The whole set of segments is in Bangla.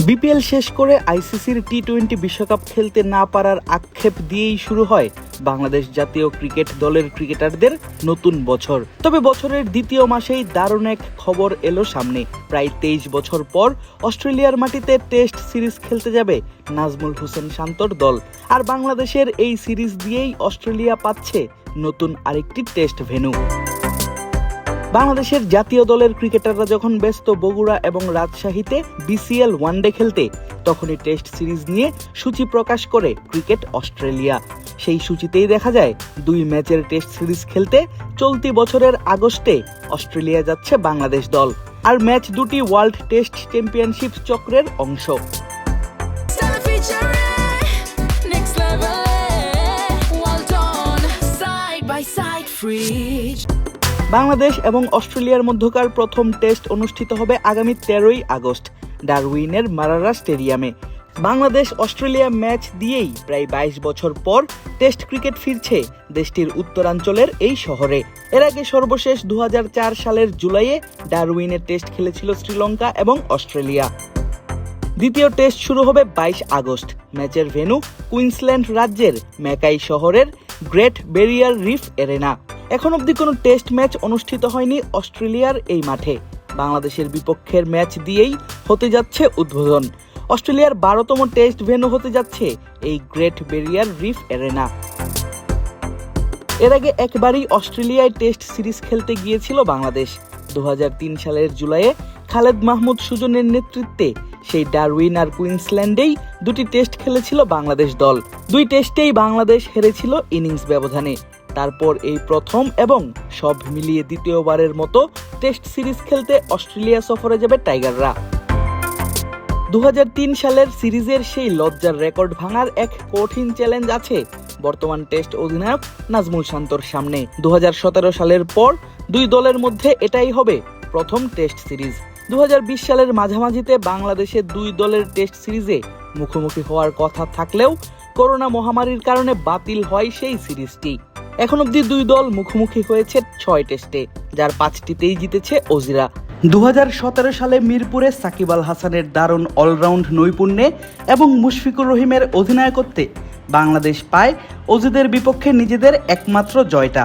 বিপিএল শেষ করে আইসিসির টি-20 বিশ্বকাপ খেলতে না পারার আক্ষেপ দিয়েই শুরু হয় বাংলাদেশ জাতীয় ক্রিকেট দলের ক্রিকেটারদের নতুন বছর। তবে বছরের দ্বিতীয় মাসেই দারুণ এক খবর এলো সামনে। প্রায় 23 বছর পর অস্ট্রেলিয়ার মাটিতে টেস্ট সিরিজ খেলতে যাবে নাজমুল হোসেন শান্তর দল। আর বাংলাদেশের এই সিরিজ দিয়েই অস্ট্রেলিয়া পাচ্ছে নতুন আরেকটি টেস্ট ভেন্যু। বাংলাদেশের জাতীয় দলের ক্রিকেটাররা যখন ব্যস্ত বগুড়া এবং রাজশাহীতে বিসিএল ওয়ানডে খেলতে, তখনই টেস্ট সিরিজ নিয়ে সূচি প্রকাশ করে ক্রিকেট অস্ট্রেলিয়া। সেই সূচিতেই দেখা যায় 2 ম্যাচের টেস্ট সিরিজ খেলতে চলতি বছরের আগস্টে অস্ট্রেলিয়া যাচ্ছে বাংলাদেশ দল। আর ম্যাচ দুটি ওয়ার্ল্ড টেস্ট চ্যাম্পিয়নশিপ চক্রের অংশ। বাংলাদেশ এবং অস্ট্রেলিয়ার মধ্যকার প্রথম টেস্ট অনুষ্ঠিত হবে আগামী 13ই আগস্ট ডারউইনের মারারা স্টেডিয়ামে। বাংলাদেশ অস্ট্রেলিয়া ম্যাচ দিয়েই প্রায় 22 বছর পর টেস্ট ক্রিকেট ফিরছে দেশটির উত্তরাঞ্চলের এই শহরে। এর আগে সর্বশেষ 2004 সালের জুলাইয়ে ডারউইনে টেস্ট খেলেছিল শ্রীলঙ্কা এবং অস্ট্রেলিয়া। দ্বিতীয় টেস্ট শুরু হবে 22 আগস্ট। ম্যাচের ভেন্যু কুইন্সল্যান্ড রাজ্যের ম্যাকাই শহরের গ্রেট ব্যারিয়ার রিফ এরেনা। এখন অবধি কোনো টেস্ট ম্যাচ অনুষ্ঠিত হয়নি অস্ট্রেলিয়ার এই মাঠে। বাংলাদেশের বিপক্ষের ম্যাচ দিয়েই হতে যাচ্ছে উদ্বোধন। অস্ট্রেলিয়ার 12তম টেস্ট ভেন্যু হতে যাচ্ছে এই গ্রেট ব্যারিয়ার রিফ এরেনা। এর আগে একবারই অস্ট্রেলিয়ায় টেস্ট সিরিজ খেলতে গিয়েছিল বাংলাদেশ। 2003 সালের জুলাইয়ে খালেদ মাহমুদ সুজনের নেতৃত্বে সেই ডারউইন আর কুইন্সল্যান্ডেই দুটি টেস্ট খেলেছিল বাংলাদেশ দল। 2 টেস্টেই বাংলাদেশ হেরেছিল ইনিংস ব্যবধানে। তারপর এই প্রথম এবং সব মিলিয়ে দ্বিতীয়বারের মতো টেস্ট সিরিজ খেলতে অস্ট্রেলিয়া সফরে যাবে টাইগাররা। 2003 সালের সিরিজের সেই লজ্জার রেকর্ড ভাঙার এক কঠিন চ্যালেঞ্জ আছে বর্তমান টেস্ট অধিনায়ক নাজমুল শান্তর সামনে। 2017 সালের পর 2 দলের মধ্যে এটাই হবে প্রথম টেস্ট সিরিজ। 2020 সালের মাঝামাঝিতে বাংলাদেশের 2 দলের টেস্ট সিরিজে মুখোমুখি হওয়ার কথা থাকলেও করোনা মহামারীর কারণে বাতিল হয় সেই সিরিজটি। এখন অবধি 2 দল মুখোমুখি হয়েছে 6 টেস্টে, যার 5টিতেই জিতেছে অজিরা। 2017 সালে মিরপুরে সাকিব আল হাসানের দারুণ অলরাউন্ড নৈপুণ্যে এবং মুশফিকুর রহিমের অধিনায়কত্বে বাংলাদেশ পায় অজিদের বিপক্ষে নিজেদের একমাত্র জয়টা।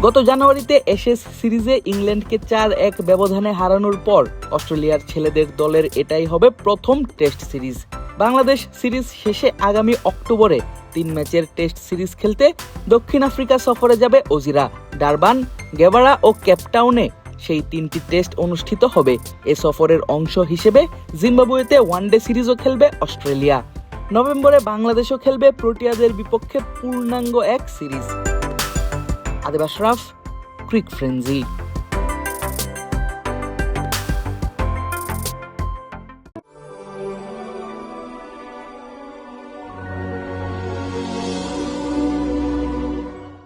গত জানুয়ারিতে অ্যাশেজ সিরিজে ইংল্যান্ডকে 4-1 ব্যবধানে হারানোর পর অস্ট্রেলিয়ার ছেলেদের দলের এটাই হবে প্রথম টেস্ট সিরিজ। বাংলাদেশ সিরিজ শেষে আগামী অক্টোবরে 3 ম্যাচের টেস্ট সিরিজ খেলতে দক্ষিণ আফ্রিকা সফরে যাবে অজিরা। ডারবান, গেবারা ও কেপটাউনে সেই 3টি টেস্ট অনুষ্ঠিত হবে। এ সফরের অংশ হিসেবে জিম্বাবুয়েতে ওয়ানডে সিরিজও খেলবে অস্ট্রেলিয়া। নভেম্বরে বাংলাদেশও খেলবে প্রোটিয়াদের বিপক্ষে পূর্ণাঙ্গ এক সিরিজ। আদিব আশরাফ, ক্রিক ফ্রেন্জি।